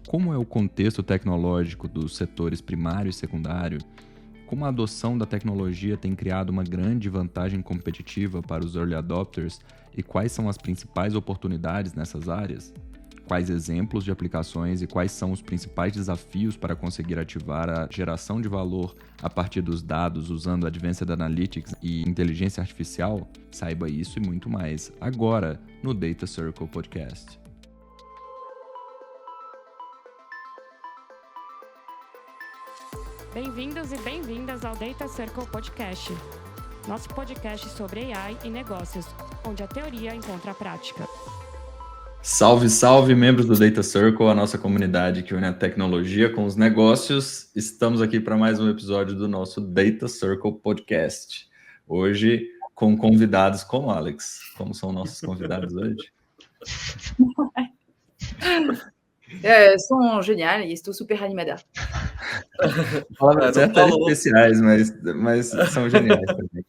Como é o contexto tecnológico dos setores primário e secundário? Como a adoção da tecnologia tem criado uma grande vantagem competitiva para os early adopters e quais são as principais oportunidades nessas áreas? Quais exemplos de aplicações e quais são os principais desafios para conseguir ativar a geração de valor a partir dos dados usando Advanced Analytics e inteligência artificial? Saiba isso e muito mais agora no Data Circle Podcast. Bem-vindos e bem-vindas ao Data Circle Podcast, nosso podcast sobre AI e negócios, onde a teoria encontra a prática. Salve, salve, membros do Data Circle, a nossa comunidade que une a tecnologia com os negócios. Estamos aqui para mais um episódio do nosso Data Circle Podcast. Hoje com convidados como Alex. Como são nossos convidados hoje? São geniais e estou super animada. Palavras certas especiais, mas são geniais também.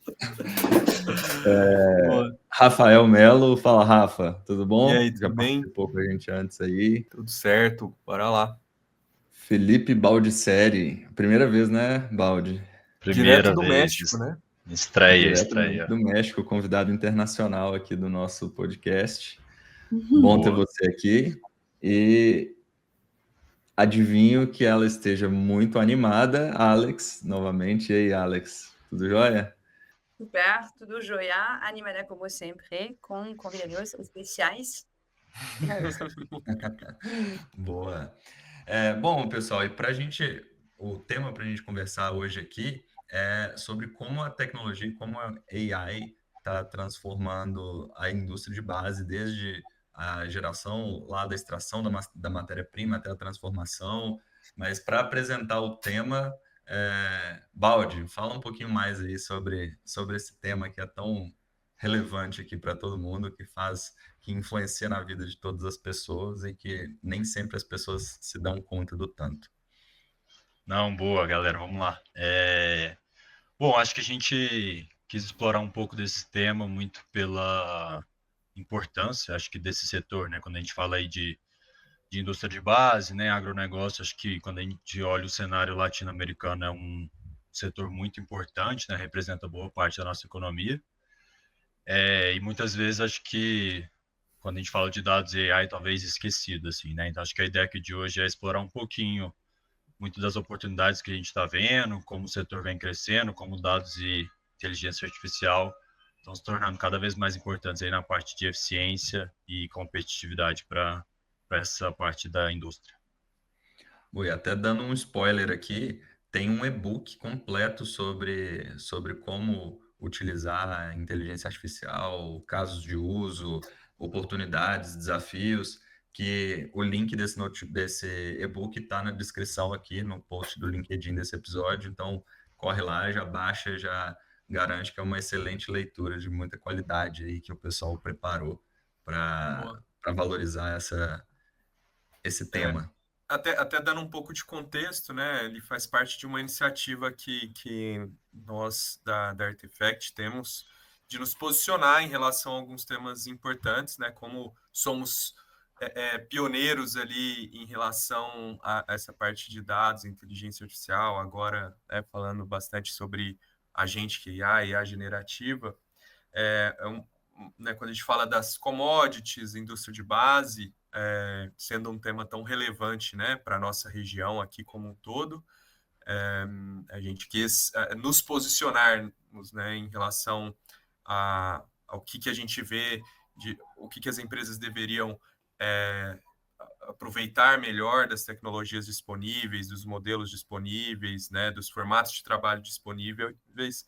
Rafael Melo, fala Rafa, tudo bom? E aí, tudo Já bem? participou com a gente antes aí. Tudo certo, bora lá. Felipe Baldisseri, primeira vez, né, Baldi? Direto do México, né? Estreia. Do México, convidado internacional aqui do nosso podcast. Bom ter você aqui. E adivinho que ela esteja muito animada. Alex, novamente. E aí, Alex, tudo jóia? Super, tudo jóia, animada como sempre, com convidados especiais. Boa. Bom, pessoal, e o tema para a gente conversar hoje aqui é sobre como a tecnologia, como a AI está transformando a indústria de base, desde a geração lá da extração da matéria-prima até a transformação. Mas para apresentar o tema, Baldi, fala um pouquinho mais aí sobre esse tema que é tão relevante aqui para todo mundo, que influencia na vida de todas as pessoas e que nem sempre as pessoas se dão conta do tanto. Não, boa, galera, vamos lá. Bom, acho que a gente quis explorar um pouco desse tema muito pela importância, acho que desse setor, né? Quando a gente fala aí de indústria de base, né, agronegócio, acho que quando a gente olha o cenário latino-americano é um setor muito importante, né? Representa boa parte da nossa economia. E muitas vezes acho que quando a gente fala de dados e AI, talvez esquecido, assim, né? Então acho que a ideia aqui de hoje é explorar um pouquinho muito das oportunidades que a gente está vendo, como o setor vem crescendo, como dados e inteligência artificial estão se tornando cada vez mais importantes aí na parte de eficiência e competitividade para essa parte da indústria. E até dando um spoiler aqui, tem um e-book completo sobre como utilizar a inteligência artificial, casos de uso, oportunidades, desafios, que o link desse e-book está na descrição aqui, no post do LinkedIn desse episódio, então corre lá, já baixa, já garante que é uma excelente leitura de muita qualidade aí que o pessoal preparou para valorizar esse tema. Até dando um pouco de contexto, né? Ele faz parte de uma iniciativa que nós da Artifact temos de nos posicionar em relação a alguns temas importantes, né? Como somos pioneiros ali em relação a essa parte de dados, inteligência artificial, agora falando bastante sobre agente IA generativa, né, quando a gente fala das commodities, indústria de base, sendo um tema tão relevante, né, para a nossa região aqui como um todo, a gente quis nos posicionarmos, né, em relação ao que a gente vê, o que as empresas deveriam aproveitar melhor das tecnologias disponíveis, dos modelos disponíveis, né, dos formatos de trabalho disponíveis,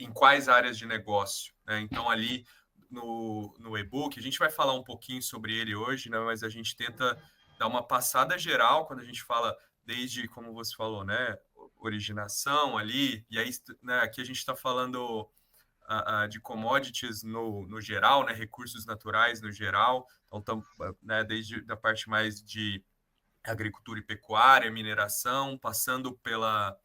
em quais áreas de negócio, né? Então, ali no e-book, a gente vai falar um pouquinho sobre ele hoje, né? Mas a gente tenta dar uma passada geral quando a gente fala desde, como você falou, né, originação ali, e aí, né, aqui a gente está falando de commodities no geral, né, recursos naturais no geral, então, né, desde a parte mais de agricultura e pecuária, mineração, passando pela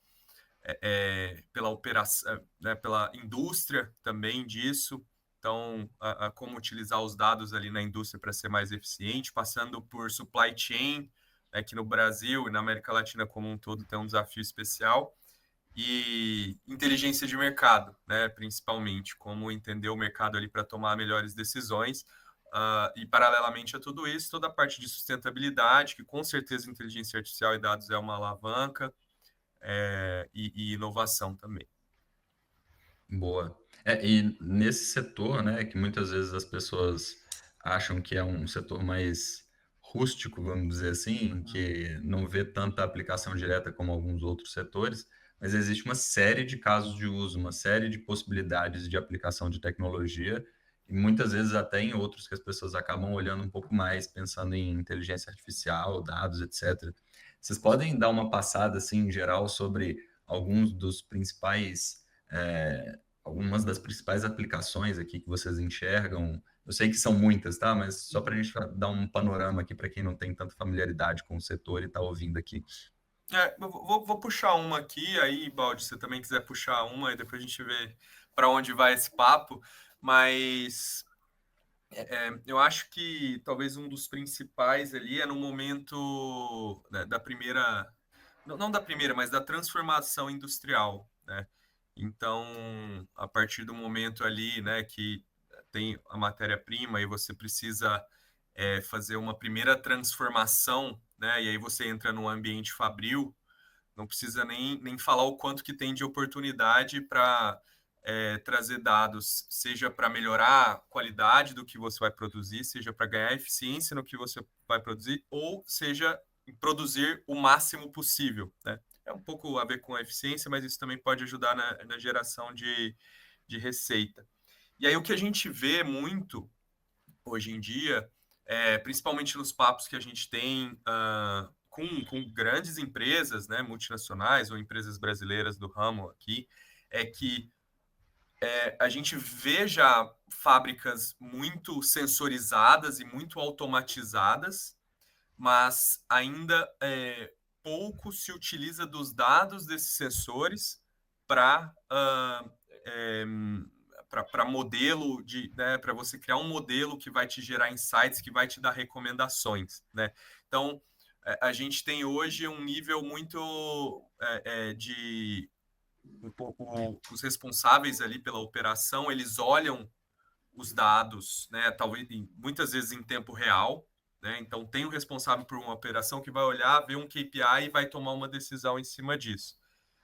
operação, né, pela indústria também disso, então, como utilizar os dados ali na indústria para ser mais eficiente, passando por supply chain, né, que no Brasil e na América Latina como um todo tem um desafio especial, e inteligência de mercado, né, principalmente, como entender o mercado ali para tomar melhores decisões. E paralelamente a tudo isso, toda a parte de sustentabilidade, que com certeza inteligência artificial e dados é uma alavanca, e inovação também. Boa. E nesse setor, né, que muitas vezes as pessoas acham que é um setor mais rústico, vamos dizer assim, que não vê tanta aplicação direta como alguns outros setores, mas existe uma série de casos de uso, uma série de possibilidades de aplicação de tecnologia, e muitas vezes até em outros que as pessoas acabam olhando um pouco mais, pensando em inteligência artificial, dados, etc. Vocês podem dar uma passada, assim, em geral, sobre alguns dos principais algumas das principais aplicações aqui que vocês enxergam? Eu sei que são muitas, tá? Mas só para a gente dar um panorama aqui para quem não tem tanta familiaridade com o setor e está ouvindo aqui. Eu vou puxar uma aqui, aí, Baldi, se você também quiser puxar uma, e depois a gente vê para onde vai esse papo, mas eu acho que talvez um dos principais ali é no momento, né, da primeira, não da primeira, mas da transformação industrial, né? Então, a partir do momento ali, né, que tem a matéria-prima e você precisa fazer uma primeira transformação, né, e aí você entra no ambiente fabril, não precisa nem falar o quanto que tem de oportunidade para trazer dados, seja para melhorar a qualidade do que você vai produzir, seja para ganhar eficiência no que você vai produzir, ou seja, produzir o máximo possível, né? É um pouco a ver com a eficiência, mas isso também pode ajudar na geração de receita. E aí o que a gente vê muito hoje em dia, principalmente nos papos que a gente tem com grandes empresas, né, multinacionais ou empresas brasileiras do ramo aqui, é que a gente vê já fábricas muito sensorizadas e muito automatizadas, mas ainda pouco se utiliza dos dados desses sensores para para modelo de, né, para você criar um modelo que vai te gerar insights, que vai te dar recomendações, né? Então, a gente tem hoje um nível muito de os responsáveis ali pela operação, eles olham os dados, né, talvez muitas vezes em tempo real, né? Então tem o responsável por uma operação que vai olhar, ver um KPI e vai tomar uma decisão em cima disso.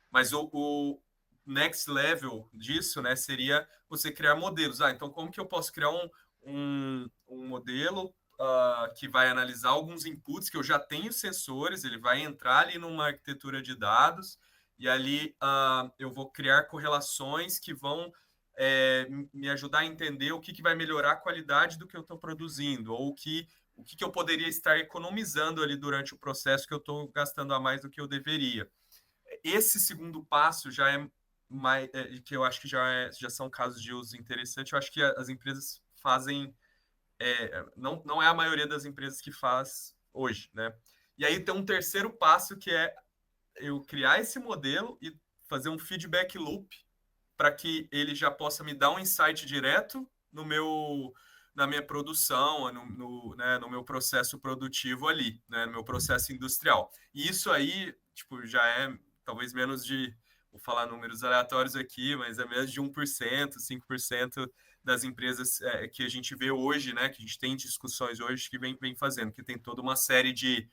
Mas o next level disso, né, seria você criar modelos. Então como que eu posso criar um modelo que vai analisar alguns inputs que eu já tenho sensores, ele vai entrar ali numa arquitetura de dados e ali eu vou criar correlações que vão me ajudar a entender o que vai melhorar a qualidade do que eu estou produzindo, ou o que eu poderia estar economizando ali durante o processo que eu estou gastando a mais do que eu deveria. Esse segundo passo já é mais, que eu acho que já são casos de uso interessantes. Eu acho que as empresas fazem, não é a maioria das empresas que faz hoje, né? E aí tem um terceiro passo que é eu criar esse modelo e fazer um feedback loop para que ele já possa me dar um insight direto na minha produção, no meu processo produtivo ali, né, no meu processo industrial. E isso aí, tipo, já é talvez menos de, vou falar números aleatórios aqui, mas é menos de 1%, 5% das empresas que a gente vê hoje, né, que a gente tem discussões hoje que vem fazendo, que tem toda uma série de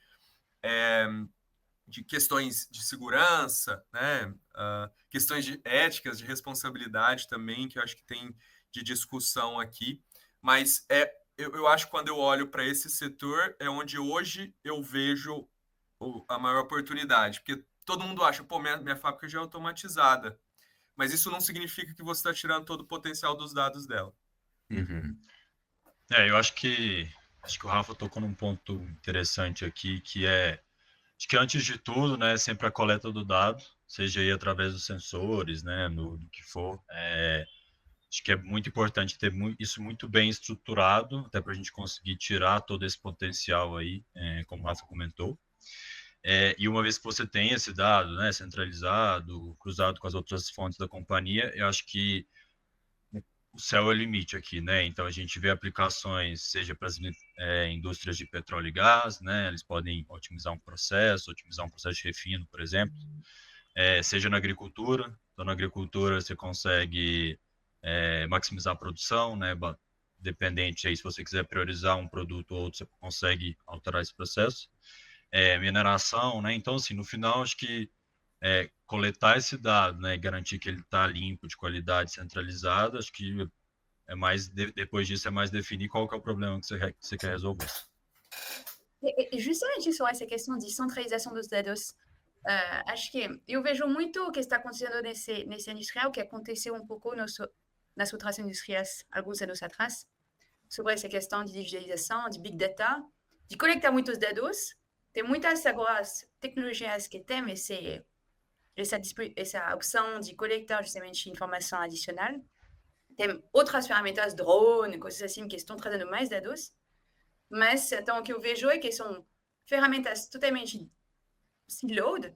questões de segurança, né? Questões de éticas, de responsabilidade também, que eu acho que tem de discussão aqui. Mas eu acho que quando eu olho para esse setor, é onde hoje eu vejo a maior oportunidade. Porque todo mundo acha, pô, minha fábrica já é automatizada. Mas isso não significa que você está tirando todo o potencial dos dados dela. Uhum. Eu acho que o Rafa tocou num ponto interessante aqui, que acho que antes de tudo, né, sempre a coleta do dado, seja aí através dos sensores, né, do que for. Acho que é muito importante ter isso muito bem estruturado, até para a gente conseguir tirar todo esse potencial aí, como o Rafa comentou. E uma vez que você tem esse dado, né, centralizado, cruzado com as outras fontes da companhia, eu acho que o céu é o limite aqui, né? Então a gente vê aplicações, seja para as indústrias de petróleo e gás, né? Eles podem otimizar um processo de refino, por exemplo, seja na agricultura. Então na agricultura você consegue maximizar a produção, né? Dependente aí, se você quiser priorizar um produto ou outro, você consegue alterar esse processo. Mineração, né? Então assim, no final acho que coletar esse dado, né, e garantir que ele está limpo, de qualidade, centralizada, acho que depois disso é mais definir qual que é o problema que você quer resolver. E justamente sobre essa questão de centralização dos dados, acho que eu vejo muito o que está acontecendo nesse indústria, o que aconteceu um pouco nas outras indústrias alguns anos atrás, sobre essa questão de digitalização, de big data, de coletar muitos dados. Tem muitas agora tecnologias que têm essa opção de coletar justamente informação adicional. Tem outras ferramentas, drone, coisas assim, que estão trazendo mais dados. Mas então, o que eu vejo é que são ferramentas totalmente siloed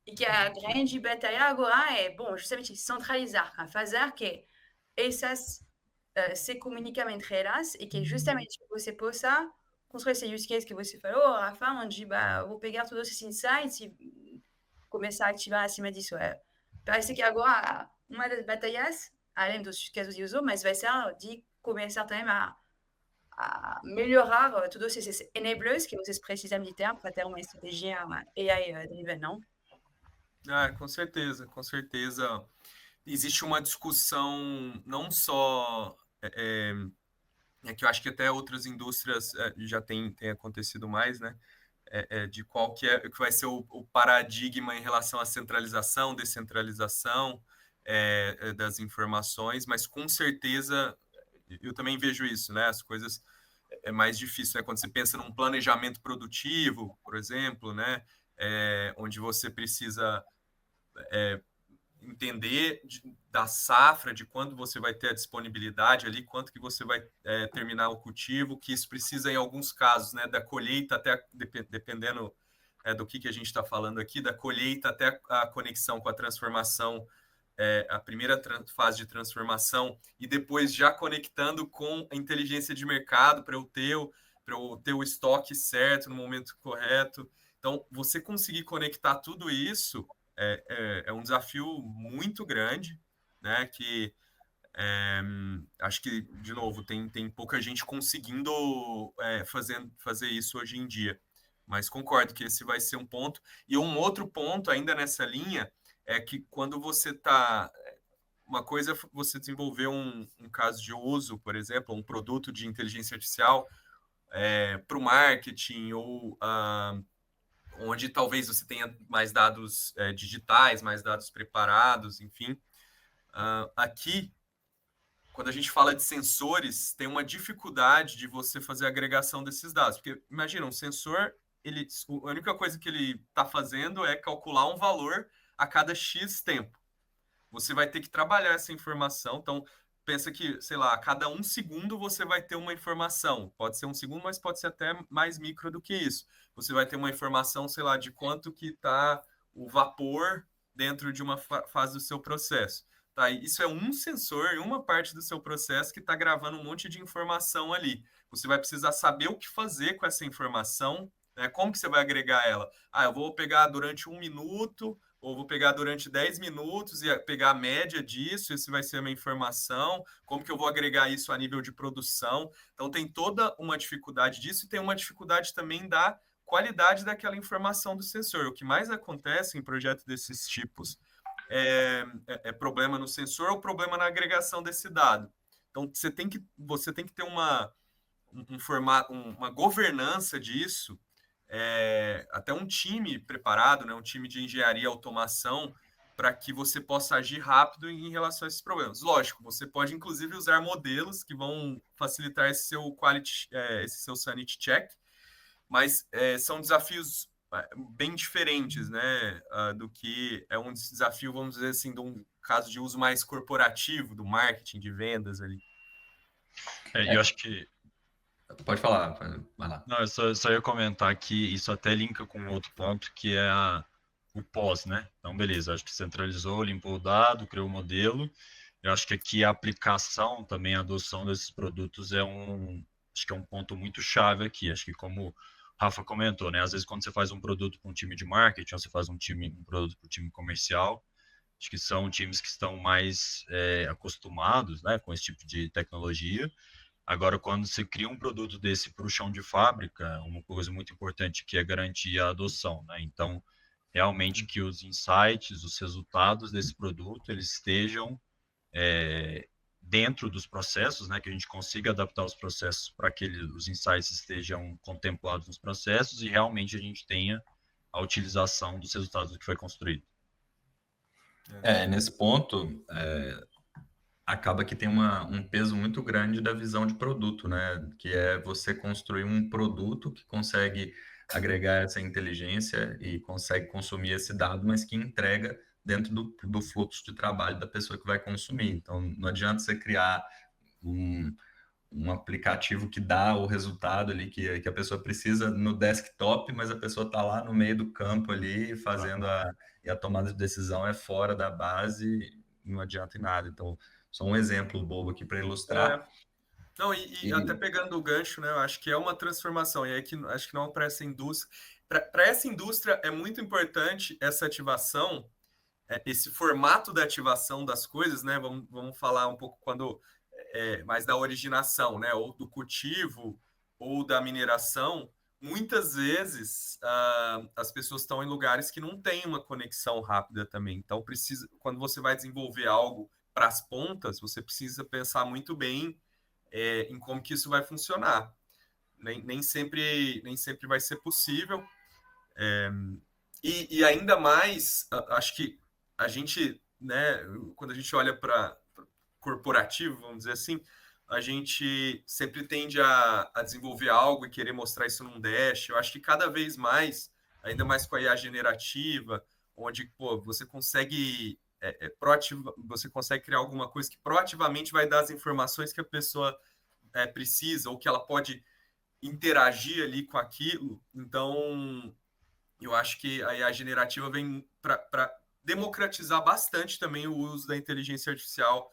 e que a grande batalha agora é, justamente centralizar, fazer que essas se comuniquem entre elas e que justamente você possa construir esse use case que você falou, Rafa, onde vou pegar todos esses insights e começar a ativar acima disso. Parece que agora uma das batalhas, além dos casos de uso, mas vai ser de começar também a melhorar todos esses enablers que vocês precisam de ter para ter uma estratégia AI-driven, não? Com certeza, com certeza. Existe uma discussão não só... que eu acho que até outras indústrias já tem acontecido mais, né? De qual que vai ser o paradigma em relação à centralização, descentralização das informações, mas com certeza eu também vejo isso, né? As coisas é mais difícil, né? Quando você pensa num planejamento produtivo, por exemplo, né? Onde você precisa entender da safra, de quando você vai ter a disponibilidade ali, quanto que você vai terminar o cultivo, que isso precisa, em alguns casos, né, da colheita até, dependendo do que a gente está falando aqui, da colheita até a conexão com a transformação, a primeira fase de transformação, e depois já conectando com a inteligência de mercado para eu ter o estoque certo no momento correto. Então, você conseguir conectar tudo isso é um desafio muito grande, né? Que acho que, de novo, tem pouca gente conseguindo fazer isso hoje em dia. Mas concordo que esse vai ser um ponto. E um outro ponto ainda nessa linha é que quando você está... Uma coisa é você desenvolver um caso de uso, por exemplo, um produto de inteligência artificial para o marketing ou... onde talvez você tenha mais dados digitais, mais dados preparados, enfim. Aqui, quando a gente fala de sensores, tem uma dificuldade de você fazer a agregação desses dados. Porque, imagina, um sensor, a única coisa que ele está fazendo é calcular um valor a cada X tempo. Você vai ter que trabalhar essa informação. Então, pensa que, sei lá, a cada 1 segundo você vai ter uma informação. Pode ser 1 segundo, mas pode ser até mais micro do que isso. Você vai ter uma informação, sei lá, de quanto que está o vapor dentro de uma fase do seu processo. Tá, isso é um sensor em uma parte do seu processo que está gravando um monte de informação ali. Você vai precisar saber o que fazer com essa informação, né? Como que você vai agregar ela? Eu vou pegar durante 1 minuto, ou vou pegar durante 10 minutos e pegar a média disso, isso vai ser a minha informação, como que eu vou agregar isso a nível de produção. Então, tem toda uma dificuldade disso e tem uma dificuldade também da qualidade daquela informação do sensor. O que mais acontece em projetos desses tipos é problema no sensor ou problema na agregação desse dado. Então, você tem que ter uma governança disso, até um time preparado, né, um time de engenharia e automação, para que você possa agir rápido em relação a esses problemas. Lógico, você pode, inclusive, usar modelos que vão facilitar esse seu quality, esse seu sanity check, mas são desafios bem diferentes, né, do que é um desafio, vamos dizer assim, de um caso de uso mais corporativo, do marketing, de vendas ali. Eu acho que... Pode falar, vai lá. Não, eu só ia comentar que isso até linka com outro ponto, que é o pós, né? Então, beleza, acho que centralizou, limpou o dado, criou o modelo, Eu acho que aqui a aplicação também, a adoção desses produtos acho que é um ponto muito chave aqui. Acho que como o Rafa comentou, né? Às vezes quando você faz um produto para um time de marketing, ou você faz um produto para o time comercial, acho que são times que estão mais acostumados, né, com esse tipo de tecnologia. Agora, quando você cria um produto desse para o chão de fábrica, uma coisa muito importante que é garantir a adoção, né? Então, realmente que os insights, os resultados desse produto, eles estejam dentro dos processos, né? Que a gente consiga adaptar os processos para que os insights estejam contemplados nos processos e realmente a gente tenha a utilização dos resultados do que foi construído. Nesse ponto, acaba que tem um peso muito grande da visão de produto, né? Que é você construir um produto que consegue agregar essa inteligência e consegue consumir esse dado, mas que entrega dentro do fluxo de trabalho da pessoa que vai consumir. Então, não adianta você criar um aplicativo que dá o resultado ali que a pessoa precisa no desktop, mas a pessoa está lá no meio do campo ali fazendo e a tomada de decisão é fora da base, não adianta em nada. Então, só um exemplo bobo aqui para ilustrar. Não, e até pegando o gancho, né? Eu acho que é uma transformação, e aí que acho que não para essa indústria. Para essa indústria é muito importante essa ativação, esse formato da ativação das coisas, né? Vamos falar um pouco mais da originação, né? Ou do cultivo, ou da mineração. Muitas vezes as pessoas estão em lugares que não têm uma conexão rápida também. Então, quando você vai desenvolver algo para as pontas, você precisa pensar muito bem em como que isso vai funcionar. Nem sempre vai ser possível. E ainda mais, acho que a gente, né, quando a gente olha para corporativo, vamos dizer assim, a gente sempre tende a desenvolver algo e querer mostrar isso num dash. Eu acho que cada vez mais, ainda mais com a IA generativa, onde você consegue você consegue criar alguma coisa que proativamente vai dar as informações que a pessoa precisa ou que ela pode interagir ali com aquilo. Então, eu acho que a IA generativa vem para democratizar bastante também o uso da inteligência artificial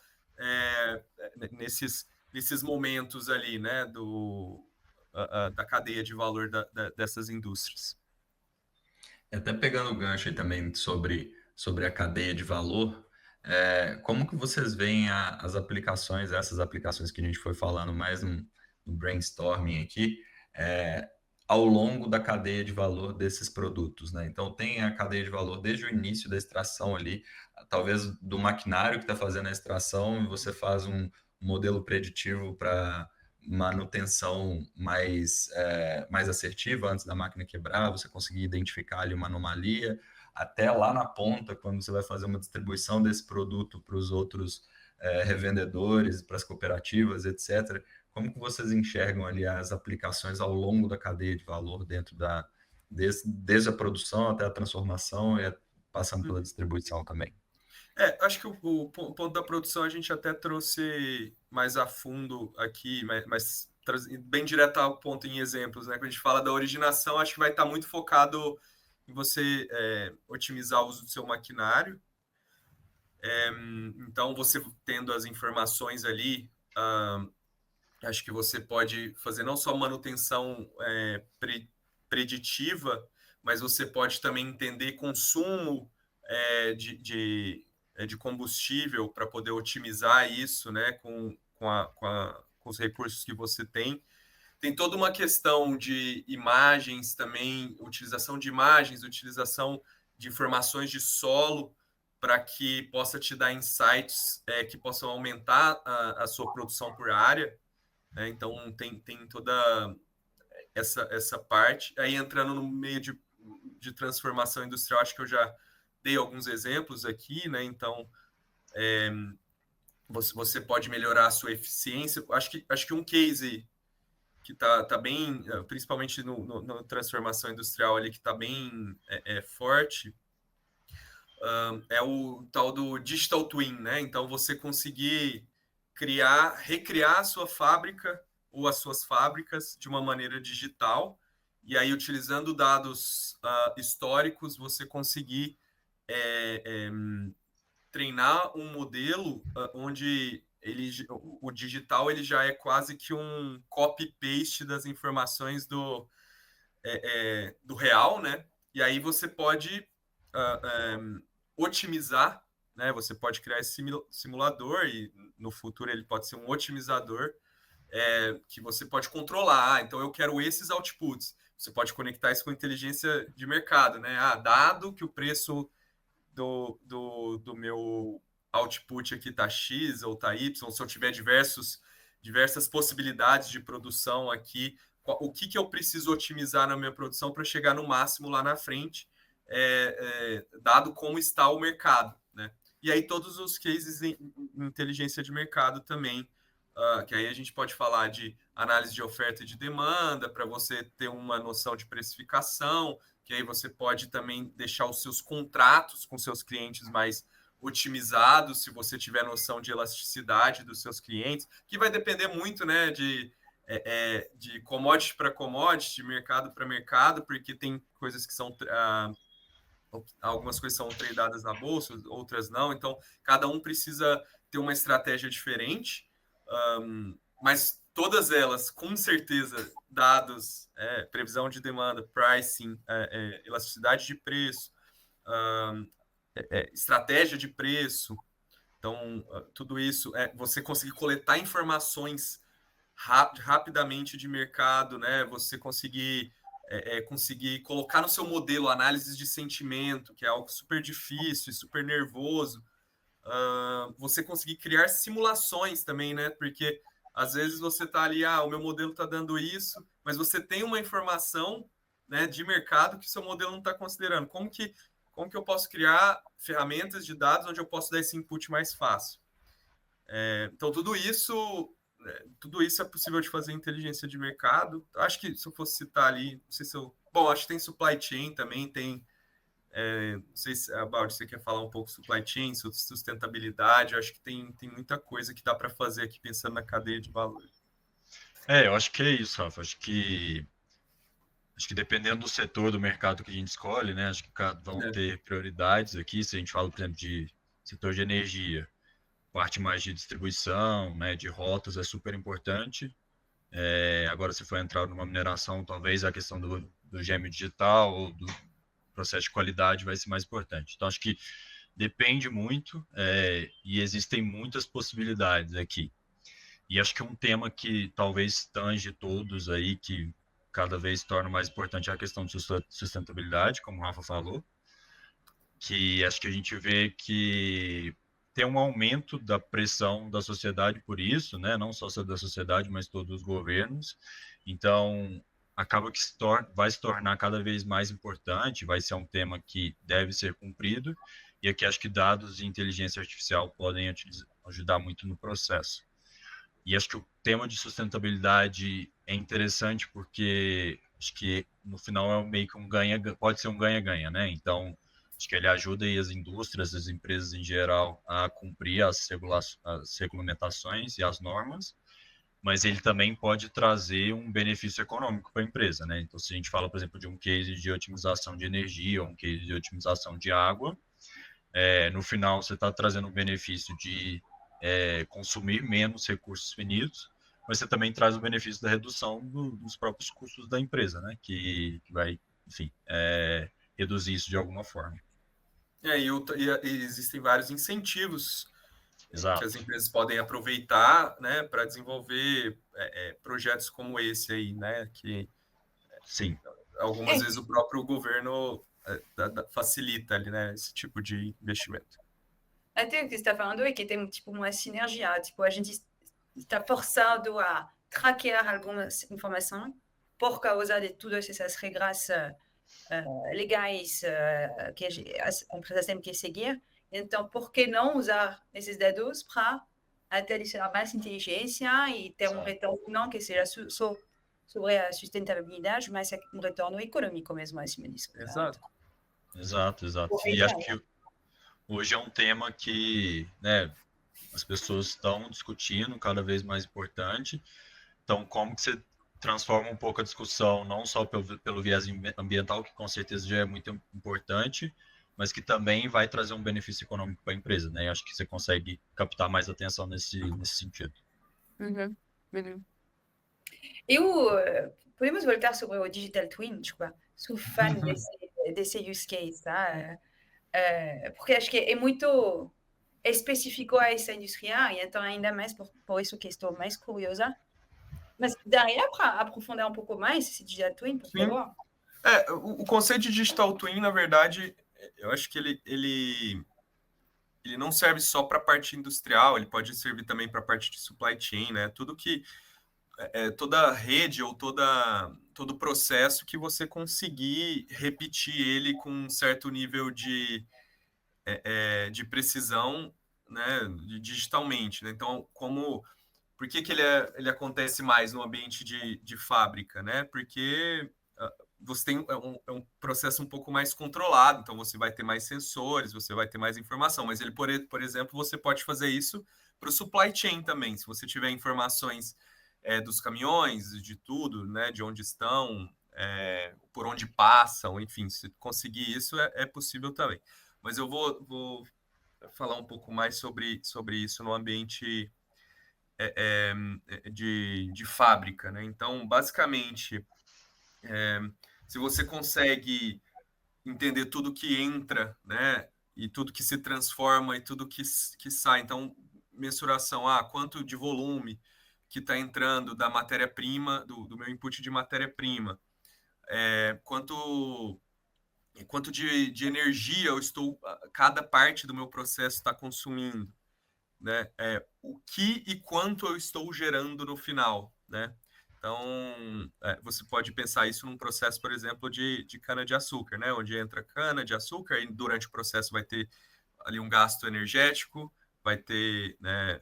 nesses momentos ali, né, da cadeia de valor dessas indústrias. Até pegando o gancho aí também sobre a cadeia de valor, como que vocês veem as aplicações, essas aplicações que a gente foi falando mais no brainstorming aqui, ao longo da cadeia de valor desses produtos, né? Então, tem a cadeia de valor desde o início da extração ali, talvez do maquinário que está fazendo a extração, e você faz um modelo preditivo para manutenção mais assertiva antes da máquina quebrar, você conseguir identificar ali uma anomalia, até lá na ponta, quando você vai fazer uma distribuição desse produto para os outros revendedores, para as cooperativas, etc. Como que vocês enxergam ali as aplicações ao longo da cadeia de valor dentro desde a produção até a transformação e passando pela distribuição também? Acho que o ponto da produção a gente até trouxe mais a fundo aqui, mas bem direto ao ponto em exemplos, né? Quando a gente fala da originação, acho que vai estar muito focado em você otimizar o uso do seu maquinário. Então, você tendo as informações ali, acho que você pode fazer não só manutenção preditiva, mas você pode também entender consumo de combustível para poder otimizar isso, né, com os recursos que você tem. Tem toda uma questão de imagens também, utilização de imagens, utilização de informações de solo para que possa te dar insights que possam aumentar a sua produção por área. Né? Então, tem toda essa parte. Aí, entrando no meio de transformação industrial, acho que eu já dei alguns exemplos aqui, né? Então, você pode melhorar a sua eficiência. Acho que um case que tá bem, principalmente no transformação industrial ali, que está bem forte, é o tal do Digital Twin, né? Então, você conseguir recriar a sua fábrica ou as suas fábricas de uma maneira digital, e aí, utilizando dados históricos, você conseguir treinar um modelo onde o digital ele já é quase que um copy-paste das informações do real, né? E aí você pode otimizar, né? Você pode criar esse simulador e no futuro ele pode ser um otimizador que você pode controlar. Então eu quero esses outputs. Você pode conectar isso com inteligência de mercado, né? Dado que o preço do meu output aqui está X ou está Y, se eu tiver diversas possibilidades de produção aqui, o que eu preciso otimizar na minha produção para chegar no máximo lá na frente, dado como está o mercado, né? E aí todos os cases em inteligência de mercado também, que aí a gente pode falar de análise de oferta e de demanda, para você ter uma noção de precificação, que aí você pode também deixar os seus contratos com seus clientes mais otimizados, se você tiver noção de elasticidade dos seus clientes, que vai depender muito, né, de commodity para commodity, de mercado para mercado, porque tem coisas que são algumas coisas são tradeadas na bolsa, outras não, então cada um precisa ter uma estratégia diferente, mas todas elas, com certeza, dados, previsão de demanda, pricing, elasticidade de preço, estratégia de preço, então tudo isso, você conseguir coletar informações rapidamente de mercado, né? Você conseguir colocar no seu modelo análises de sentimento, que é algo super difícil e super nervoso. Você conseguir criar simulações também, né? Porque às vezes você está ali, o meu modelo está dando isso, mas você tem uma informação, né, de mercado que seu modelo não está considerando. Como que eu posso criar ferramentas de dados onde eu posso dar esse input mais fácil? Então, tudo isso é possível de fazer em inteligência de mercado. Acho que se eu fosse citar ali, não sei se eu... Bom, acho que tem supply chain também, tem... não sei se, Baldi, você quer falar um pouco supply chain, sustentabilidade. Acho que tem muita coisa que dá para fazer aqui pensando na cadeia de valor. Eu acho que é isso, Rafa. Acho que dependendo do setor do mercado que a gente escolhe, né? Acho que vão ter prioridades aqui. Se a gente fala, por exemplo, de setor de energia, parte mais de distribuição, né, de rotas é super importante. Agora, se for entrar numa mineração, talvez a questão do gêmeo digital ou do processo de qualidade vai ser mais importante. Então, acho que depende muito e existem muitas possibilidades aqui. E acho que um tema que talvez tange todos aí, que cada vez se torna mais importante, é a questão de sustentabilidade, como o Rafa falou, que acho que a gente vê que tem um aumento da pressão da sociedade por isso, né? Não só da sociedade, mas todos os governos. Então, acaba que vai se tornar cada vez mais importante, vai ser um tema que deve ser cumprido, e aqui acho que dados e inteligência artificial podem ajudar muito no processo. E acho que o tema de sustentabilidade é interessante porque acho que no final é meio que pode ser um ganha-ganha, né? Então, acho que ele ajuda aí as indústrias, as empresas em geral a cumprir as regulamentações e as normas, mas ele também pode trazer um benefício econômico para a empresa, né? Então, se a gente fala, por exemplo, de um case de otimização de energia, ou um case de otimização de água, no final você está trazendo um benefício de consumir menos recursos finitos, mas você também traz o benefício da redução dos próprios custos da empresa, né? Que vai, enfim, reduzir isso de alguma forma. E existem vários incentivos Exato. que as empresas podem aproveitar, né, para desenvolver projetos como esse aí, né, que sim, algumas vezes o próprio governo facilita ali, né, esse tipo de investimento. Até o que você está falando é que tem tipo uma sinergia, tipo a gente está forçado a traquear algumas informações por causa de todas essas regras legais que as empresas têm que seguir. Então, por que não usar esses dados para adicionar mais inteligência e ter um retorno não que seja só sobre a sustentabilidade, mas um retorno econômico mesmo acima disso. Exato. E acho que hoje é um tema que, né, as pessoas estão discutindo, cada vez mais importante. Então, como que você transforma um pouco a discussão, não só pelo viés ambiental, que com certeza já é muito importante, mas que também vai trazer um benefício econômico para a empresa, né? Eu acho que você consegue captar mais atenção nesse sentido. Uhum, uhum. Podemos voltar sobre o Digital Twin, desculpa. Sou fã desse use case, tá? Porque acho que é muito específico a essa indústria, e então ainda mais por isso que estou mais curiosa. Mas daria para aprofundar um pouco mais esse Digital Twin, por favor? O conceito de Digital Twin, na verdade, eu acho que ele não serve só para a parte industrial, ele pode servir também para a parte de supply chain, né? Tudo que toda rede ou todo processo que você conseguir repetir ele com um certo nível de precisão, né, digitalmente, né? Então, por que ele acontece mais no ambiente de fábrica, né? Porque você tem um processo um pouco mais controlado, então você vai ter mais sensores, você vai ter mais informação, mas ele, por exemplo, você pode fazer isso para o supply chain também, se você tiver informações dos caminhões, de tudo, né, de onde estão, por onde passam, enfim, se conseguir isso é possível também. Mas eu vou falar um pouco mais sobre isso no ambiente de fábrica, né? Então, basicamente, se você consegue entender tudo que entra, né, e tudo que se transforma e tudo que sai, então, mensuração, quanto de volume que está entrando da matéria-prima, do meu input de matéria-prima, quanto de energia cada parte do meu processo está consumindo, né? O que e quanto eu estou gerando no final, né? Então, você pode pensar isso num processo, por exemplo, de cana-de-açúcar, né? Onde entra cana-de-açúcar e durante o processo vai ter ali um gasto energético, vai ter, né,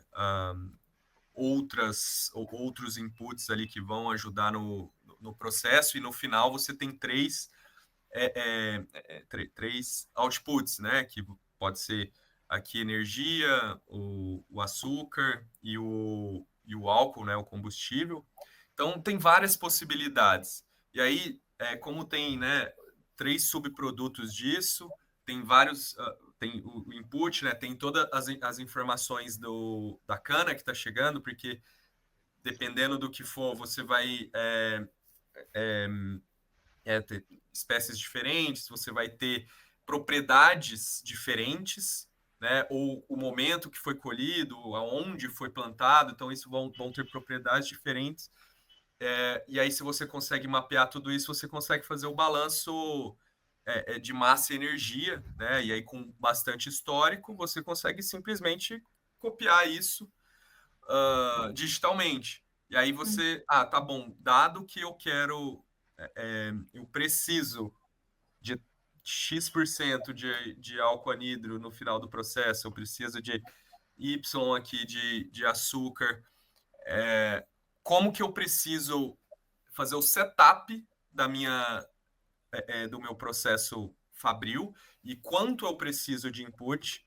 outros inputs ali que vão ajudar no processo, e no final você tem três outputs, né? Que pode ser aqui energia, o açúcar e o álcool, né? O combustível. Então tem várias possibilidades. E aí, como tem, né, 3 subprodutos disso, tem vários, tem o input, né? Tem todas as informações da cana que está chegando, porque dependendo do que for, você vai ter espécies diferentes, você vai ter propriedades diferentes, né? Ou o momento que foi colhido, aonde foi plantado, então isso vão ter propriedades diferentes. E aí, se você consegue mapear tudo isso, você consegue fazer o balanço de massa e energia, né? E aí, com bastante histórico, você consegue simplesmente copiar isso digitalmente. E aí você, tá bom, dado que eu quero, eu preciso de X% de álcool anidro no final do processo, eu preciso de Y aqui de açúcar, como que eu preciso fazer o setup do meu processo fabril e quanto eu preciso de input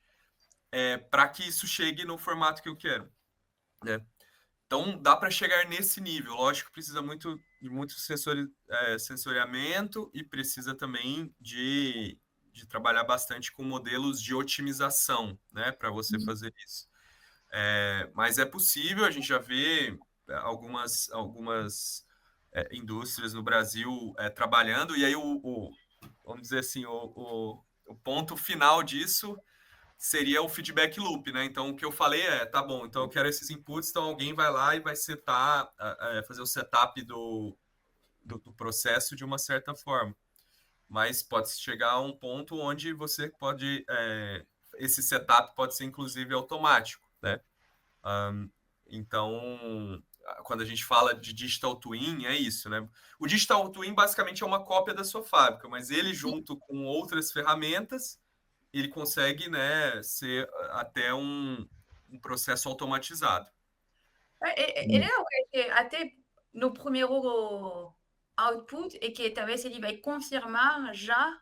para que isso chegue no formato que eu quero, né? Então, dá para chegar nesse nível. Lógico que precisa de muito sensoriamento e precisa também de trabalhar bastante com modelos de otimização, né, para você fazer isso. Mas é possível, a gente já vê algumas indústrias no Brasil trabalhando, e aí vamos dizer assim, o ponto final disso seria o feedback loop, né? Então, o que eu falei tá bom, então eu quero esses inputs, então alguém vai lá e vai fazer o setup do processo de uma certa forma. Mas pode chegar a um ponto onde você pode, esse setup pode ser inclusive automático, né? Então, quando a gente fala de Digital Twin, é isso, né? O Digital Twin basicamente é uma cópia da sua fábrica, mas ele junto com outras ferramentas, ele consegue, né, ser até um processo automatizado. É legal, porque até no primeiro output é que talvez ele vai confirmar já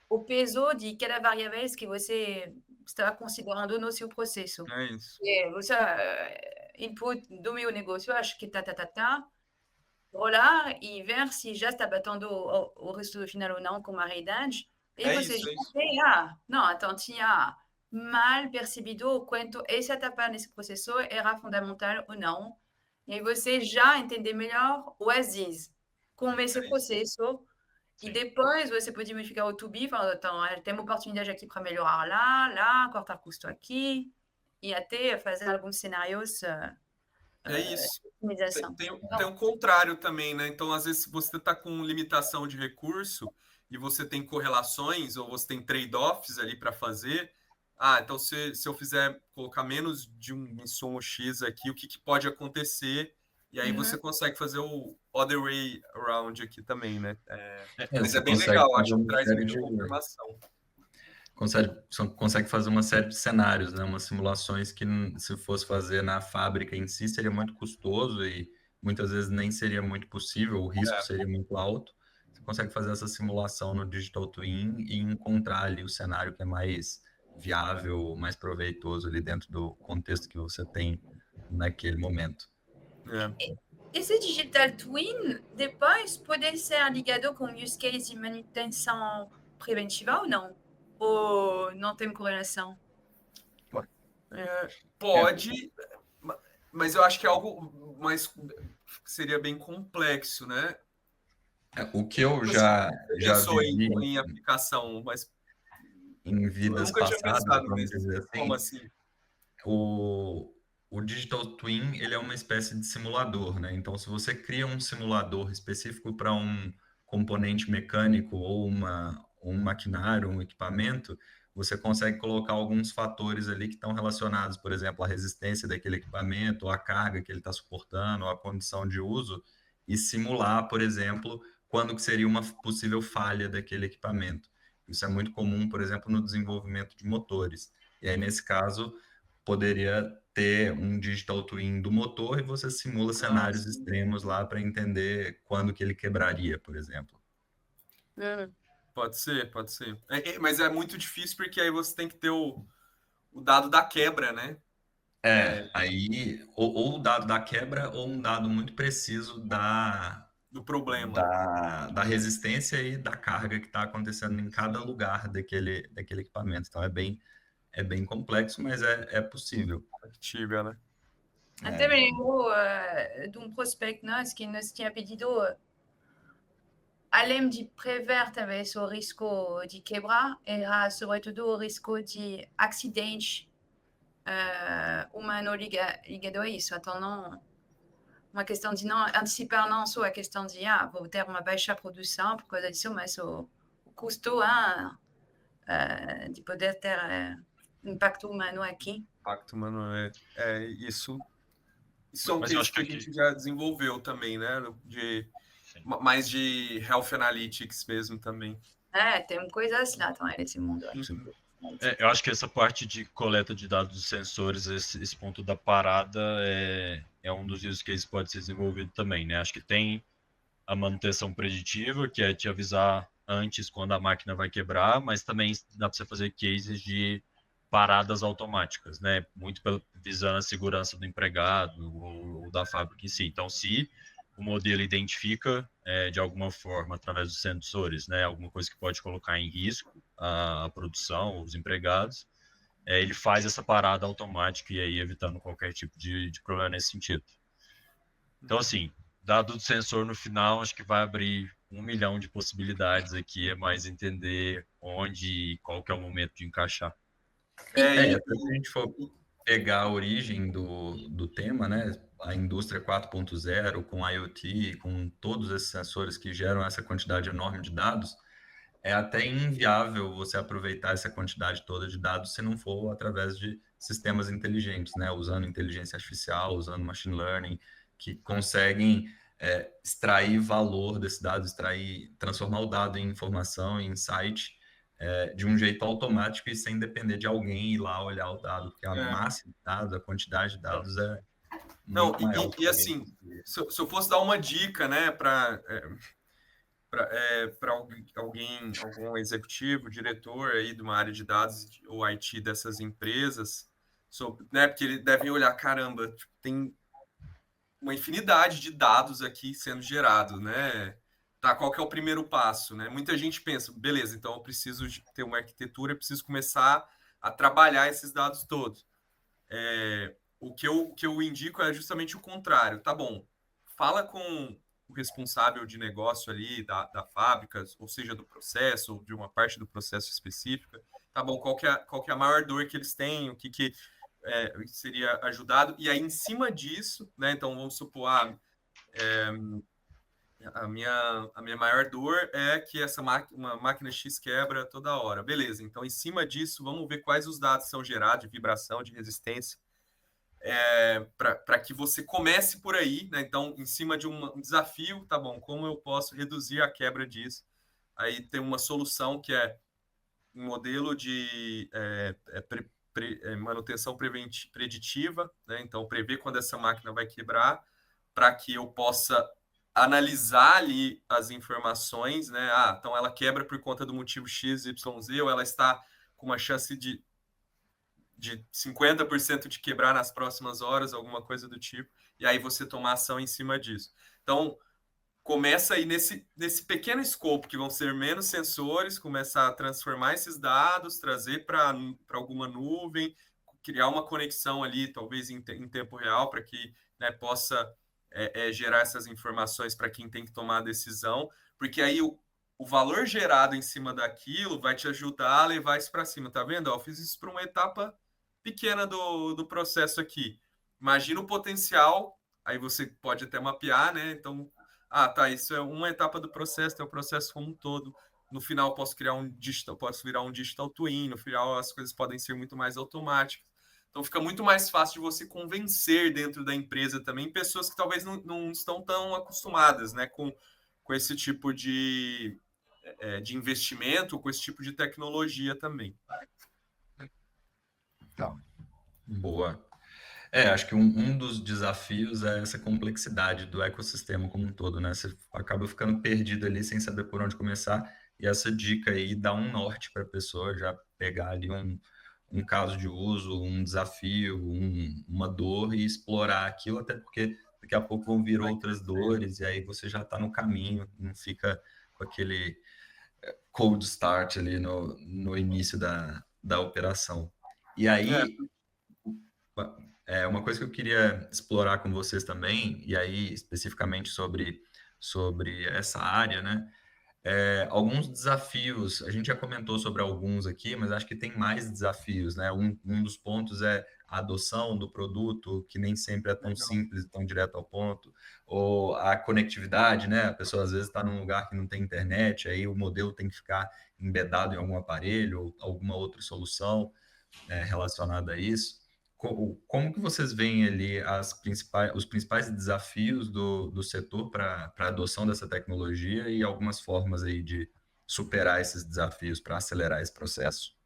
o peso de cada variável que você estava considerando no seu processo. É isso. Você input do meu negócio, acho que rolar e ver se já está batendo o resultado final ou não com a realidade. E É você isso, é já isso. vê, não, então tinha mal percebido o quanto essa etapa nesse processo era fundamental ou não. E aí você já entender melhor o as-is com esse É isso. processo. E Sim. depois você pode modificar o to be, falando, então, tem uma oportunidade aqui para melhorar lá, cortar custo aqui, e até fazer alguns cenários É isso. de otimização. Tem o contrário também, né? Então, às vezes, se você está com limitação de recurso e você tem correlações ou você tem trade-offs ali para fazer, então se eu fizer colocar menos de um insumo X aqui, o que, que pode acontecer? E aí você consegue fazer o other way around aqui também, né? Mas Você é bem consegue legal, acho fazer que uma traz série muita de confirmação. consegue fazer uma série de cenários, né? Umas simulações que, se fosse fazer na fábrica em si, seria muito custoso e muitas vezes nem seria muito possível, o risco seria muito alto. Você consegue fazer essa simulação no Digital Twin e encontrar ali o cenário que é mais viável, mais proveitoso ali dentro do contexto que você tem naquele momento. É. Esse digital twin, depois, pode ser ligado com use case de manutenção preventiva ou não? Ou não tem correlação? Pode, mas eu acho que é algo mais seria bem complexo, né? O que eu Você já pensou vivi em aplicação, mas em eu vidas nunca tinha passadas, pensado vamos nisso. dizer Como assim, assim? o Digital Twin, ele é uma espécie de simulador, né? Então, se você cria um simulador específico para um componente mecânico ou um maquinário, um equipamento, você consegue colocar alguns fatores ali que estão relacionados, por exemplo, à resistência daquele equipamento, ou a carga que ele está suportando, ou a condição de uso, e simular, por exemplo, quando que seria uma possível falha daquele equipamento. Isso é muito comum, por exemplo, no desenvolvimento de motores. E aí, nesse caso, poderia ter um digital twin do motor e você simula cenários extremos lá para entender quando que ele quebraria, por exemplo. Pode ser, pode ser. Mas é muito difícil porque aí você tem que ter o dado da quebra, né? Aí ou o dado da quebra ou um dado muito preciso Do problema. da resistência e da carga que está acontecendo em cada lugar daquele equipamento. Então é bem complexo, mas é possível. Factível, né? Até me lembro de um prospect nosso que nos tinha pedido, além de prever talvez o risco de quebra, era sobretudo o risco de acidente humano ligado a isso. Então, não, uma questão de não antecipar não só a questão de vou ter uma baixa produção por causa disso, mas o custo de poder ter impacto humano aqui. Impacto, mano, isso são Mas eu cases acho que a que gente já desenvolveu também, né? Mais de Health Analytics mesmo também. Tem coisas lá também nesse mundo. eu acho que essa parte de coleta de dados dos sensores, esse ponto da parada é um dos use cases que pode ser desenvolvido também, né? Acho que tem a manutenção preditiva, que é te avisar antes quando a máquina vai quebrar, mas também dá para você fazer cases de paradas automáticas, né? Muito visando a segurança do empregado ou da fábrica em si. Então, se o modelo identifica de alguma forma, através dos sensores, né, alguma coisa que pode colocar em risco a produção, os empregados, ele faz essa parada automática e aí evitando qualquer tipo de problema nesse sentido. Então, assim, dado do sensor no final, acho que vai abrir 1 milhão de possibilidades aqui, é mais entender onde e qual que é o momento de encaixar. Se a gente for pegar a origem do tema, né, a indústria 4.0, com IoT, com todos esses sensores que geram essa quantidade enorme de dados, é até inviável você aproveitar essa quantidade toda de dados se não for através de sistemas inteligentes, né, usando inteligência artificial, usando machine learning, que conseguem extrair valor desse dado, transformar o dado em informação, em insight, de um jeito automático e sem depender de alguém ir lá olhar o dado, porque a massa de dados, a quantidade de dados é muito maior. E assim, se eu fosse dar uma dica, né, para algum executivo, diretor aí de uma área de dados ou IT dessas empresas, né, porque eles devem olhar, caramba, tem uma infinidade de dados aqui sendo gerados, né? tá, qual que é o primeiro passo, né? Muita gente pensa, beleza, então eu preciso ter uma arquitetura, eu preciso começar a trabalhar esses dados todos. O que eu indico é justamente o contrário. Tá bom, fala com o responsável de negócio ali da fábrica, ou seja, do processo, ou de uma parte do processo específica. Tá bom, qual que é a maior dor que eles têm, o que seria ajudado. E aí, em cima disso, né, então vamos supor, a minha maior dor é que uma máquina X quebra toda hora. Beleza, então em cima disso, vamos ver quais os dados são gerados de vibração, de resistência, para que você comece por aí, né? Então, em cima de um desafio, tá bom, como eu posso reduzir a quebra disso? Aí tem uma solução que é um modelo de manutenção preditiva, né? Então, prever quando essa máquina vai quebrar, para que eu possa analisar ali as informações, né? Então ela quebra por conta do motivo X, Y, Z, ou ela está com uma chance de 50% de quebrar nas próximas horas, alguma coisa do tipo, e aí você tomar ação em cima disso. Então, começa aí nesse pequeno escopo, que vão ser menos sensores, começar a transformar esses dados, trazer para alguma nuvem, criar uma conexão ali, talvez em tempo real, para que, né, possa gerar essas informações para quem tem que tomar a decisão, porque aí o valor gerado em cima daquilo vai te ajudar a levar isso para cima, tá vendo? Eu fiz isso para uma etapa pequena do processo aqui. Imagina o potencial, aí você pode até mapear, né? Então, tá, isso é uma etapa do processo, tem o processo como um todo. No final, posso virar um digital twin, no final as coisas podem ser muito mais automáticas. Então, fica muito mais fácil de você convencer dentro da empresa também pessoas que talvez não estão tão acostumadas, né, com esse tipo de investimento, com esse tipo de tecnologia também. Tá. Boa. Acho que um dos desafios é essa complexidade do ecossistema como um todo, né? Você acaba ficando perdido ali sem saber por onde começar, e essa dica aí dá um norte para a pessoa já pegar ali um caso de uso, um desafio, uma dor e explorar aquilo, até porque daqui a pouco vão vir outras dores e aí você já está no caminho, não fica com aquele cold start ali no início da operação. E aí, uma coisa que eu queria explorar com vocês também, e aí especificamente sobre essa área, né? Alguns desafios, a gente já comentou sobre alguns aqui, mas acho que tem mais desafios, né? Um dos pontos é a adoção do produto, que nem sempre é tão simples, tão direto ao ponto, ou a conectividade, né? A pessoa às vezes está num lugar que não tem internet, aí o modelo tem que ficar embedado em algum aparelho ou alguma outra solução relacionada a isso. Como que vocês veem ali os principais desafios do setor para a adoção dessa tecnologia e algumas formas aí de superar esses desafios para acelerar esse processo?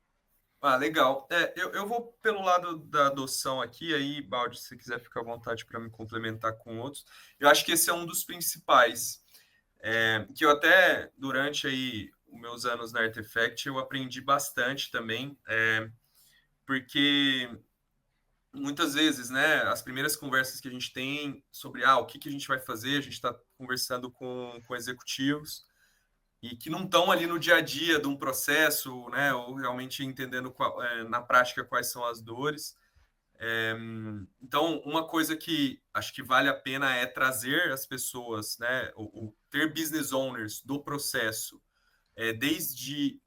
Legal. Eu vou pelo lado da adoção aqui, aí, Baldi, se você quiser ficar à vontade para me complementar com outros. Eu acho que esse é um dos principais, que eu até, durante aí os meus anos na Artefact, eu aprendi bastante também, porque muitas vezes, né, as primeiras conversas que a gente tem sobre o que a gente vai fazer, a gente está conversando com executivos e que não estão ali no dia a dia de um processo, né, ou realmente entendendo na prática quais são as dores. Então, uma coisa que acho que vale a pena é trazer as pessoas, né, ter business owners do processo desde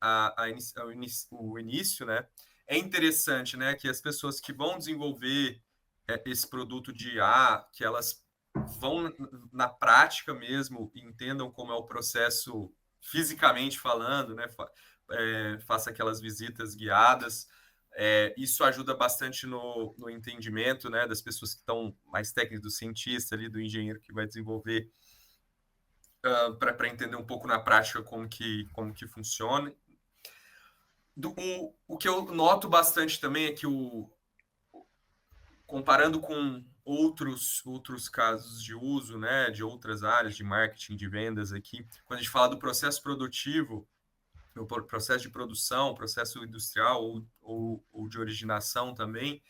o início, né? É interessante, né, que as pessoas que vão desenvolver esse produto de IA, que elas vão na prática mesmo, entendam como é o processo fisicamente falando, né, faça aquelas visitas guiadas. Isso ajuda bastante no entendimento, né, das pessoas que estão mais técnicas, do cientista ali, do engenheiro que vai desenvolver, para entender um pouco na prática como que funciona. O que eu noto bastante também é que, comparando com outros casos de uso, né, de outras áreas de marketing, de vendas aqui, quando a gente fala do processo produtivo, o processo de produção, processo industrial ou de originação também,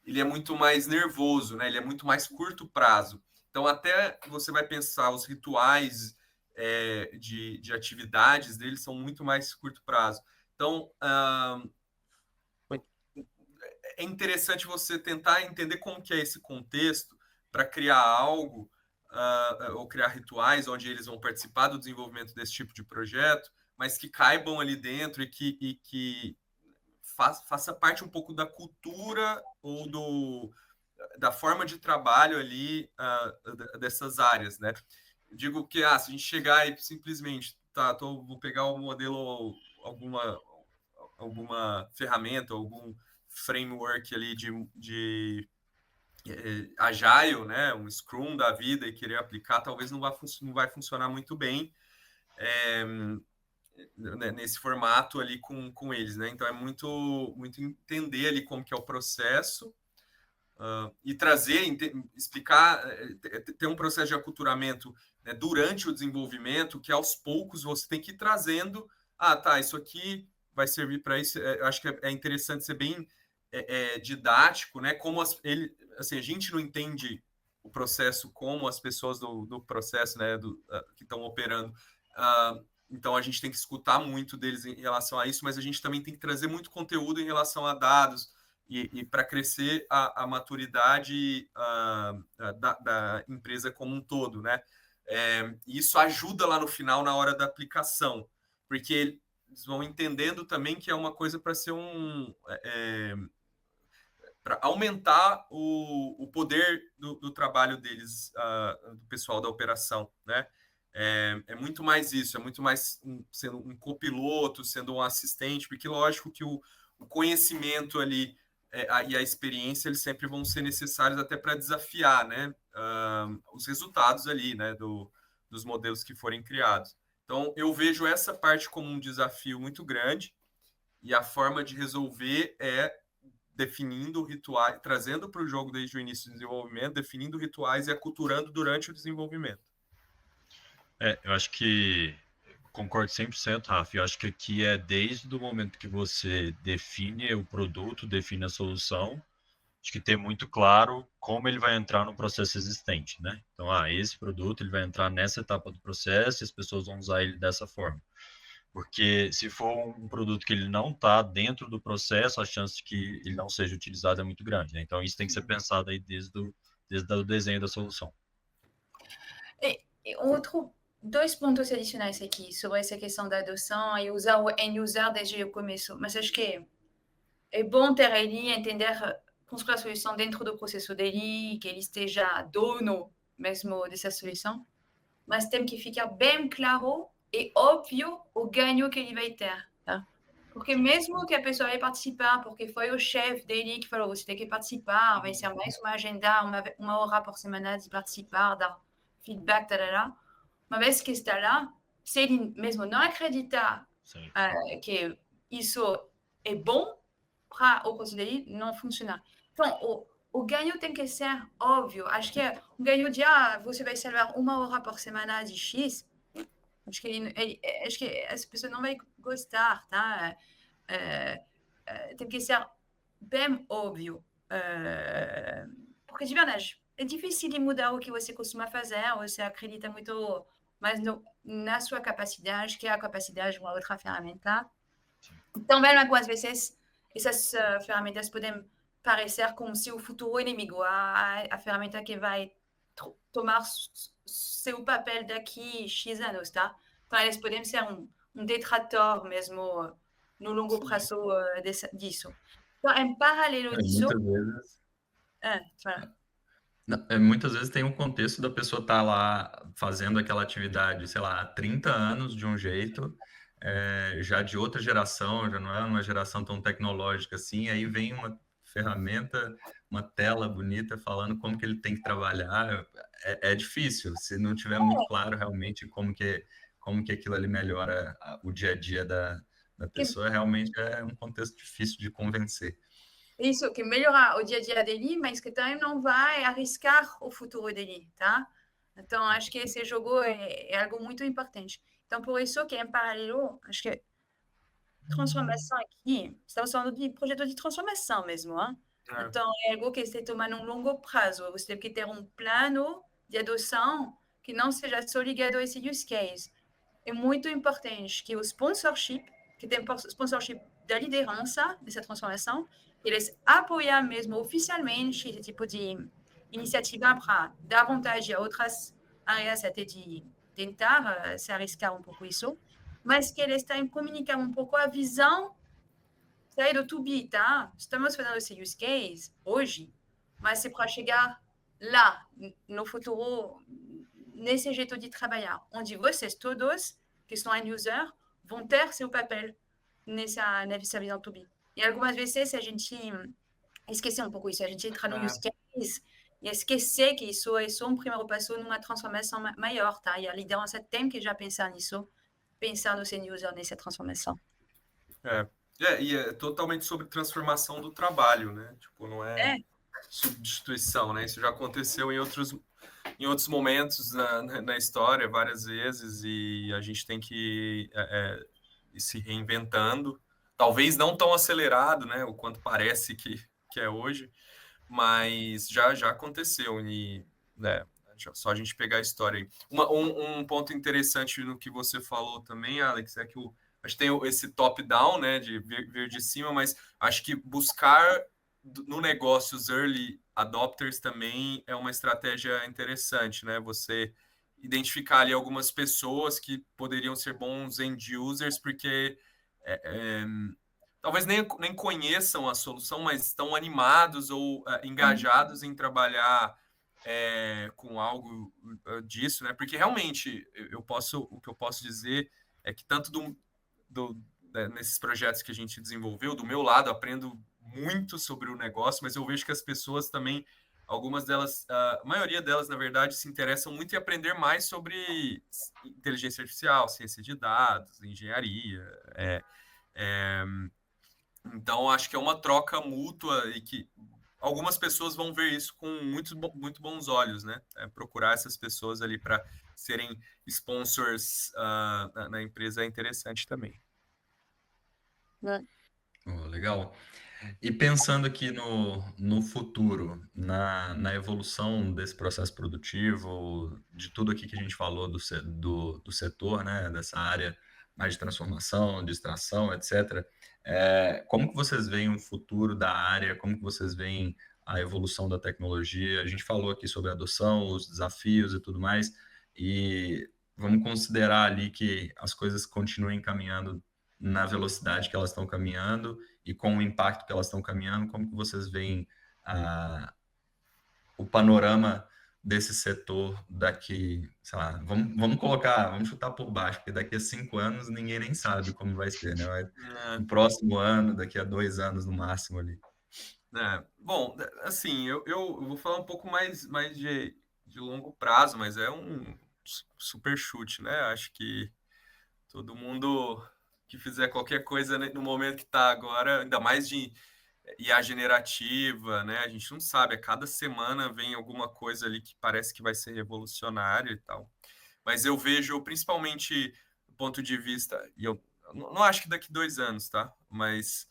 ele é muito mais nervoso, né? Ele é muito mais curto prazo. Então, até você vai pensar os rituais de atividades deles são muito mais curto prazo. Então, é interessante você tentar entender como que é esse contexto para criar algo, ou criar rituais onde eles vão participar do desenvolvimento desse tipo de projeto, mas que caibam ali dentro e que faça parte um pouco da cultura ou da forma de trabalho ali dessas áreas, né? Eu digo que se a gente chegar e simplesmente, vou pegar um modelo, alguma ferramenta, algum framework ali de Agile, né? Um Scrum da vida e querer aplicar, talvez não vai funcionar muito bem nesse formato ali com eles, né? Então é muito entender ali como que é o processo e trazer, explicar, ter um processo de aculturamento, né, durante o desenvolvimento, que aos poucos você tem que ir trazendo, isso aqui vai servir para isso. Eu acho que é interessante ser bem didático, né? Como assim, a gente não entende o processo como as pessoas do processo, né, que estão operando. Então, a gente tem que escutar muito deles em relação a isso, mas a gente também tem que trazer muito conteúdo em relação a dados e para crescer a maturidade da empresa como um todo, né? E isso ajuda lá no final, na hora da aplicação, porque eles vão entendendo também que é uma coisa para ser para aumentar o poder do trabalho deles, do pessoal da operação, né? É muito mais isso, é muito mais sendo um copiloto, sendo um assistente, porque lógico que o conhecimento ali e a experiência, eles sempre vão ser necessários até para desafiar, né, os resultados ali, né, dos modelos que forem criados. Então, eu vejo essa parte como um desafio muito grande, e a forma de resolver é definindo rituais, trazendo para o jogo desde o início do desenvolvimento, definindo rituais e aculturando durante o desenvolvimento. Eu acho que concordo 100%, Rafa. Eu acho que aqui é desde o momento que você define o produto, define a solução, acho que ter muito claro como ele vai entrar no processo existente, né? Então, esse produto ele vai entrar nessa etapa do processo e as pessoas vão usar ele dessa forma. Porque se for um produto que ele não está dentro do processo, a chance de que ele não seja utilizado é muito grande, né? Então, isso tem que ser pensado aí desde o desenho da solução. Dois pontos adicionais aqui sobre essa questão da adoção e usar o end user desde o começo. Mas acho que é bom ter ele, entender, construir a solução dentro do processo dele, que ele esteja dono mesmo dessa solução. Mas tem que ficar bem claro e óbvio o ganho que ele vai ter, tá? Porque mesmo que a pessoa vai participar, porque foi o chefe dele que falou, você tem que participar, vai ser mais uma agenda, uma hora por semana de participar, dar feedback, tarará. Uma vez que está lá, se ele mesmo não acreditar que isso é bom para o processo dele, não funciona. Então, o ganho tem que ser óbvio. Acho que o ganho de você vai salvar uma hora por semana de X, acho que as pessoas não vão gostar, tá? Tem que ser bem óbvio. Porque, de verdade, é difícil de mudar o que você costuma fazer, você acredita muito mais na sua capacidade, que é a capacidade de uma outra ferramenta. Também, algumas vezes, essas ferramentas podem parecer como se o futuro inimigo, a ferramenta que vai tomar seu papel daqui X anos, tá? Então, eles podem ser um detrator mesmo no longo prazo disso. Então, em paralelo disso... Muitas vezes tem um contexto da pessoa estar lá fazendo aquela atividade, sei lá, há 30 anos de um jeito, já de outra geração, já não é uma geração tão tecnológica assim, aí vem uma ferramenta, uma tela bonita falando como que ele tem que trabalhar. É difícil, se não tiver muito claro realmente como que aquilo ali melhora o dia a dia da pessoa, realmente é um contexto difícil de convencer. Isso, que melhora o dia a dia dele, mas que também não vai arriscar o futuro dele, tá? Então, acho que esse jogo é algo muito importante. Então, por isso que, em paralelo, acho que transformação aqui, estamos falando de projeto de transformação mesmo, hein? Então, é algo que você toma num longo prazo. Você tem que ter um plano de adoção que que não seja só ligado a esse use case. É muito importante que o sponsorship, que tem sponsorship da liderança dessa transformação, eles apoiam mesmo oficialmente esse tipo de iniciativa para dar vantagem a outras áreas, até de tentar se arriscar um pouco isso, mas que eles têm que comunicar um pouco a visão sair do to-be, tá? Estamos fazendo esse use case hoje, mas é para chegar lá, no futuro, nesse jeito de trabalhar, onde vocês todos, que são end-user, vão ter seu papel nessa visão to-be. E algumas vezes a gente esquece um pouco isso, a gente entra no use case e esquece que isso é só um primeiro passo numa transformação maior, tá? E a liderança tem que já pensar nisso, pensar no end-user nessa transformação. E é totalmente sobre transformação do trabalho, né? Tipo, não é substituição, né? Isso já aconteceu em outros momentos na história, várias vezes, e a gente tem que ir se reinventando. Talvez não tão acelerado, né? O quanto parece que é hoje, mas já aconteceu. E só a gente pegar a história aí. Um ponto interessante no que você falou também, Alex, é que a gente tem esse top-down, né, de vir de cima, mas acho que buscar no negócio os early adopters também é uma estratégia interessante, né? Você identificar ali algumas pessoas que poderiam ser bons end users, porque talvez nem conheçam a solução, mas estão animados ou engajados em trabalhar com algo disso, né? Porque realmente o que eu posso dizer é que tanto nesses projetos que a gente desenvolveu, do meu lado, aprendo muito sobre o negócio, mas eu vejo que as pessoas também, algumas delas, a maioria delas, na verdade, se interessam muito em aprender mais sobre inteligência artificial, ciência de dados, engenharia. Então, acho que é uma troca mútua e que algumas pessoas vão ver isso com muito bons olhos, né? Procurar essas pessoas ali para serem sponsors na empresa é interessante também. Legal. E pensando aqui no futuro, na evolução desse processo produtivo, de tudo aqui que a gente falou do setor, né, dessa área mais de transformação, de extração, etc. Como que vocês veem o futuro da área? Como que vocês veem a evolução da tecnologia? A gente falou aqui sobre a adoção, os desafios e tudo mais, e vamos considerar ali que as coisas continuem caminhando na velocidade que elas estão caminhando e com o impacto que elas estão caminhando, como que vocês veem o panorama desse setor daqui, sei lá, vamos chutar por baixo, porque daqui a 5 anos ninguém nem sabe como vai ser, né? No próximo ano, daqui a 2 anos no máximo ali. Bom, assim, eu vou falar um pouco mais de longo prazo, mas é um super chute, né? Acho que todo mundo que fizer qualquer coisa no momento que está agora, ainda mais de IA generativa, né? A gente não sabe, a cada semana vem alguma coisa ali que parece que vai ser revolucionário e tal. Mas eu vejo, principalmente do ponto de vista, e eu não acho que daqui 2 anos, tá? Mas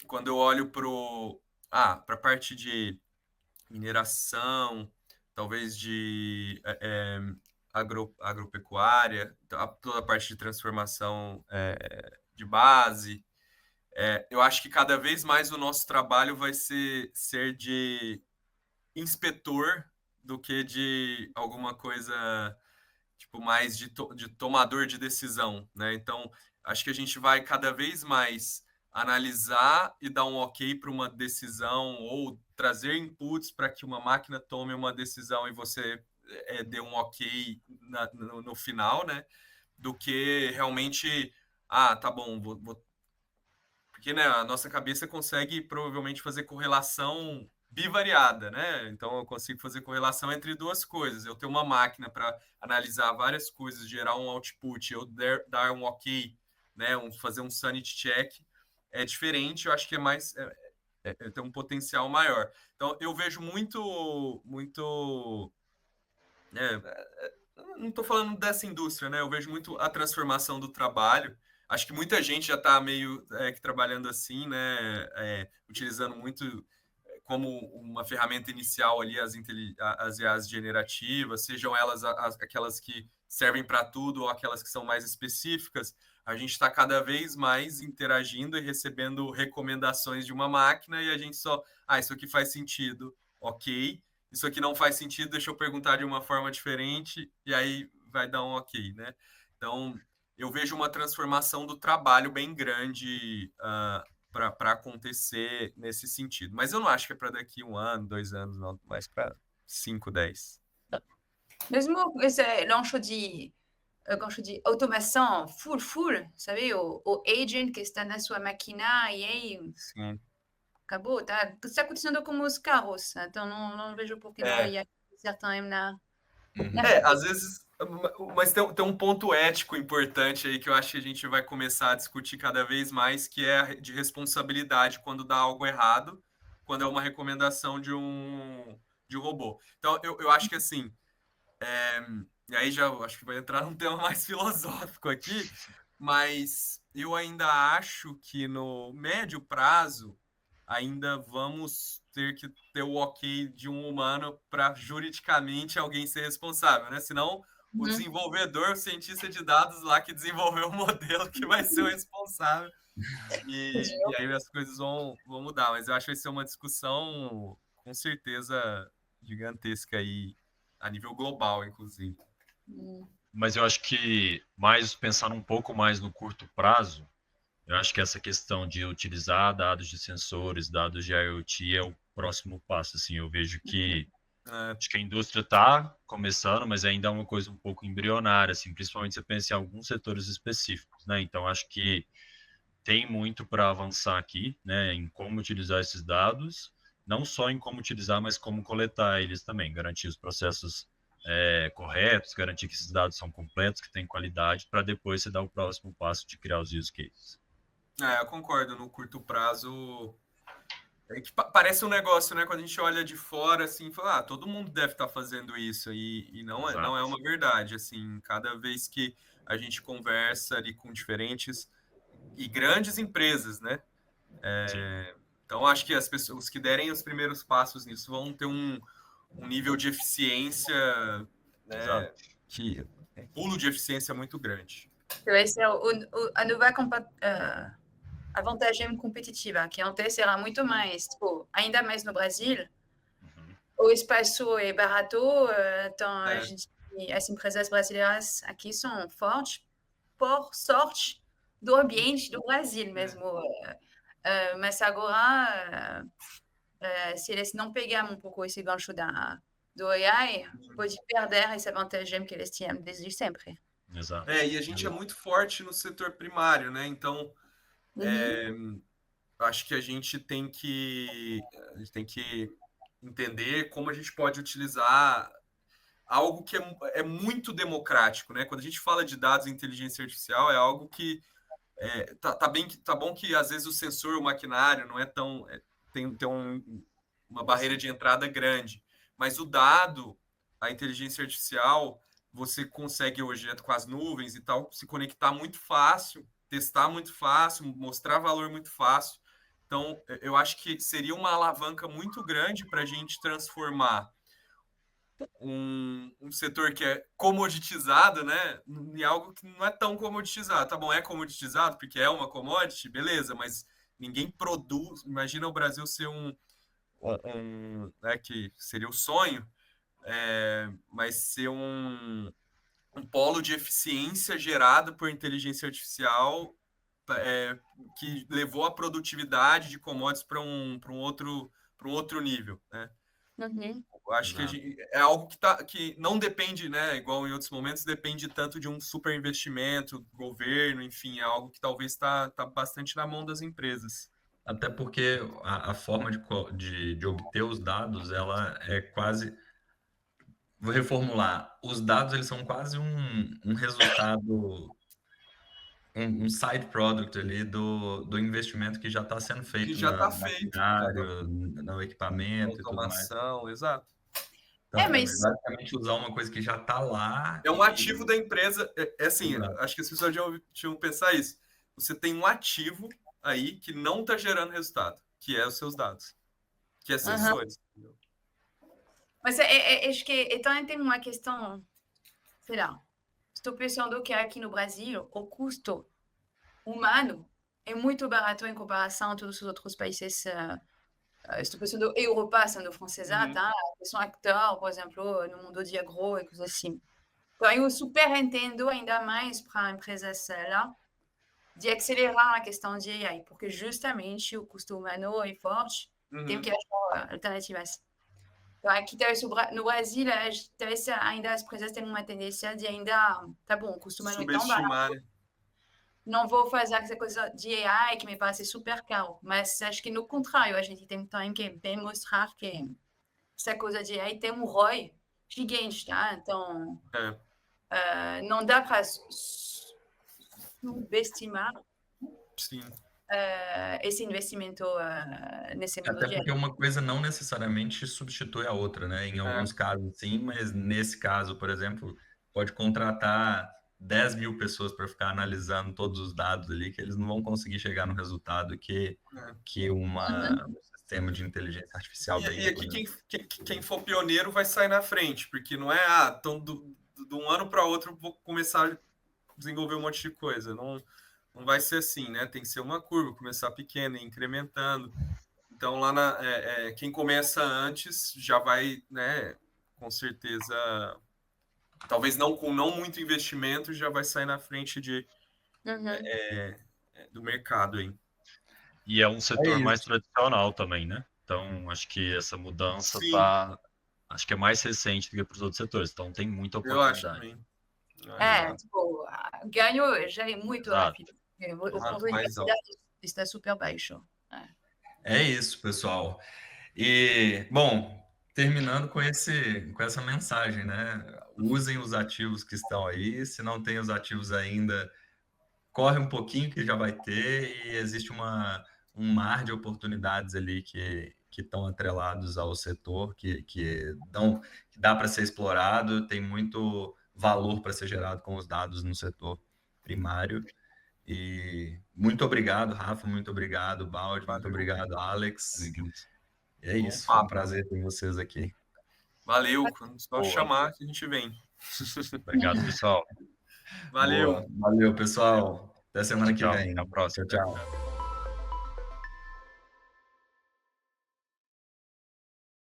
quando eu olho para a parte de mineração, talvez de agropecuária, toda a parte de transformação de base. Eu acho que cada vez mais o nosso trabalho vai ser de inspetor do que de alguma coisa tipo mais de tomador de decisão, né? Então, acho que a gente vai cada vez mais analisar e dar um ok para uma decisão ou trazer inputs para que uma máquina tome uma decisão e você dê um ok no final, né? Do que realmente, tá bom, porque, né, a nossa cabeça consegue provavelmente fazer correlação bivariada, né? Então eu consigo fazer correlação entre duas coisas. Eu tenho uma máquina para analisar várias coisas, gerar um output, eu dar um ok, né? Fazer um sanity check é diferente. Eu acho que é mais tem um potencial maior. Então eu vejo muito não estou falando dessa indústria, né? Eu vejo muito a transformação do trabalho. Acho que muita gente já está meio que trabalhando assim, né? Utilizando muito como uma ferramenta inicial ali as IAs generativas, sejam elas aquelas que servem para tudo ou aquelas que são mais específicas, a gente está cada vez mais interagindo e recebendo recomendações de uma máquina e a gente só, isso aqui faz sentido, ok, isso aqui não faz sentido, deixa eu perguntar de uma forma diferente e aí vai dar um ok, né? Então, eu vejo uma transformação do trabalho bem grande para acontecer nesse sentido. Mas eu não acho que é para daqui 1 ano, 2 anos, não, mais para 5, 10. Mesmo esse lanche de, como je dis, automação full, sabe? O agent que está na sua máquina e aí Sim. acabou, tá? Está acontecendo com os carros, então não vejo por que não ia acertar na às vezes, mas tem um ponto ético importante aí que eu acho que a gente vai começar a discutir cada vez mais, que é de responsabilidade quando dá algo errado, quando é uma recomendação de um robô. Então, eu acho que assim, e aí já acho que vai entrar num tema mais filosófico aqui, mas eu ainda acho que no médio prazo ainda vamos ter que ter o ok de um humano para juridicamente alguém ser responsável, né? Senão o desenvolvedor, o cientista de dados lá que desenvolveu o modelo que vai ser o responsável. E aí as coisas vão mudar. Mas eu acho que vai ser uma discussão com certeza gigantesca aí, a nível global, inclusive. Mas eu acho que pensar um pouco mais no curto prazo, eu acho que essa questão de utilizar dados de sensores, dados de IoT é o próximo passo. Assim, eu vejo que acho que a indústria está começando, mas ainda é uma coisa um pouco embrionária, assim, principalmente se você pensa em alguns setores específicos, né? Então acho que tem muito para avançar aqui, né, em como utilizar esses dados, não só em como utilizar, mas como coletar eles também, garantir os processos corretos, garantir que esses dados são completos, que têm qualidade, para depois você dar o próximo passo de criar os use cases. Eu concordo, no curto prazo que parece um negócio, né? Quando a gente olha de fora, assim, fala, todo mundo deve estar fazendo isso, e não é uma verdade, assim, cada vez que a gente conversa ali com diferentes e grandes empresas, né? Então, acho que as pessoas que derem os primeiros passos nisso vão ter um nível de eficiência, né? Que pulo de eficiência muito grande. vai ser a nova a vantagem competitiva, que antes era muito mais, ainda mais no Brasil, o espaço é barato, então as empresas brasileiras aqui são fortes, por sorte do ambiente do Brasil mesmo. Mas agora, se eles não pegarem um pouco esse gancho do AI, pode perder essa vantagem que eles tinham desde sempre. Exato. E a gente é muito forte no setor primário, né? Então, acho que a gente tem que entender como a gente pode utilizar algo que é muito democrático, né? Quando a gente fala de dados e inteligência artificial, é algo que tá bom que às vezes o sensor, o maquinário não é tão tem uma barreira de entrada grande, mas o dado, a inteligência artificial, você consegue hoje com as nuvens e tal se conectar muito fácil, testar muito fácil, mostrar valor muito fácil. Então, eu acho que seria uma alavanca muito grande para a gente transformar um setor que é comoditizado, né, em algo que não é tão comoditizado. Tá bom, é comoditizado porque é uma commodity, beleza, mas ninguém produz. Imagina o Brasil ser né, que seria o sonho, mas ser um polo de eficiência gerado por inteligência artificial que levou a produtividade de commodities para um outro nível, né? Eu acho que é algo que não depende, né? Igual em outros momentos, depende tanto de um super investimento, governo, enfim, é algo que talvez está bastante na mão das empresas. Até porque a forma de obter os dados, ela é quase... Vou reformular. Os dados, eles são quase um resultado, um side product ali do investimento que já está sendo feito que já está no feito, maquinário, no equipamento e tudo mais. Automação, exato. Então, mas basicamente usar uma coisa que já está lá. É um ativo da empresa. Assim, Exato. acho que as pessoas já tinham pensar isso. Você tem um ativo aí que não está gerando resultado, que é os seus dados. que é sensores. Mas acho que também tem uma questão, sei lá, estou pensando que aqui no Brasil, o custo humano é muito barato em comparação a todos os outros países. Estou pensando Europa, sendo francesa, tá? São acteurs, por exemplo, no mundo de agro e coisas assim. Então, eu super entendo ainda mais para empresas lá de acelerar a questão de AI, porque justamente o custo humano é forte, tem que achar alternativas. Então, aqui no Brasil, talvez ainda as empresas têm uma tendência de ainda, tá bom, o custo humano é tão barato, Subestimar, né? não vou fazer essa coisa de AI que me parece super caro, mas acho que no contrário, a gente tem também que bem mostrar que essa coisa de AI tem um ROI gigante, tá? Então, não dá para subestimar Sim. esse investimento nesse mundo Até de porque AI. uma coisa não necessariamente substitui a outra, né? Em alguns casos, sim, mas nesse caso, por exemplo, pode contratar 10 mil pessoas para ficar analisando todos os dados ali, que eles não vão conseguir chegar no resultado que um sistema de inteligência artificial E daria. aqui quem for pioneiro vai sair na frente, porque não é, então de um ano para outro vou começar a desenvolver um monte de coisa. Não vai ser assim, né? Tem que ser uma curva, começar pequena, ir incrementando. Então, lá quem começa antes já vai, né, com certeza, talvez não com não muito investimento, já vai sair na frente do mercado aí. E é um setor mais isso. tradicional também, né? Então, acho que essa mudança Sim. acho que é mais recente do que para os outros setores. Então, tem muita Eu acho oportunidade. também. Tipo, ganho já é muito Exato. rápido. O ponto de mais alto. diversidade está super baixo. É isso, pessoal. E, bom, terminando com essa mensagem, né? Usem os ativos que estão aí. Se não tem os ativos ainda, corre um pouquinho que já vai ter, e existe um mar de oportunidades ali que estão atrelados ao setor, que dá para ser explorado, tem muito valor para ser gerado com os dados no setor primário. E muito obrigado, Rafa, muito obrigado, Baldi, muito obrigado, Alex. E é isso, foi um prazer ter vocês aqui. Valeu, quando só Boa. chamar que a gente vem. Obrigado, pessoal. Valeu. Boa. Valeu, pessoal. Até semana que Tchau. vem. Até a próxima. Tchau, tchau.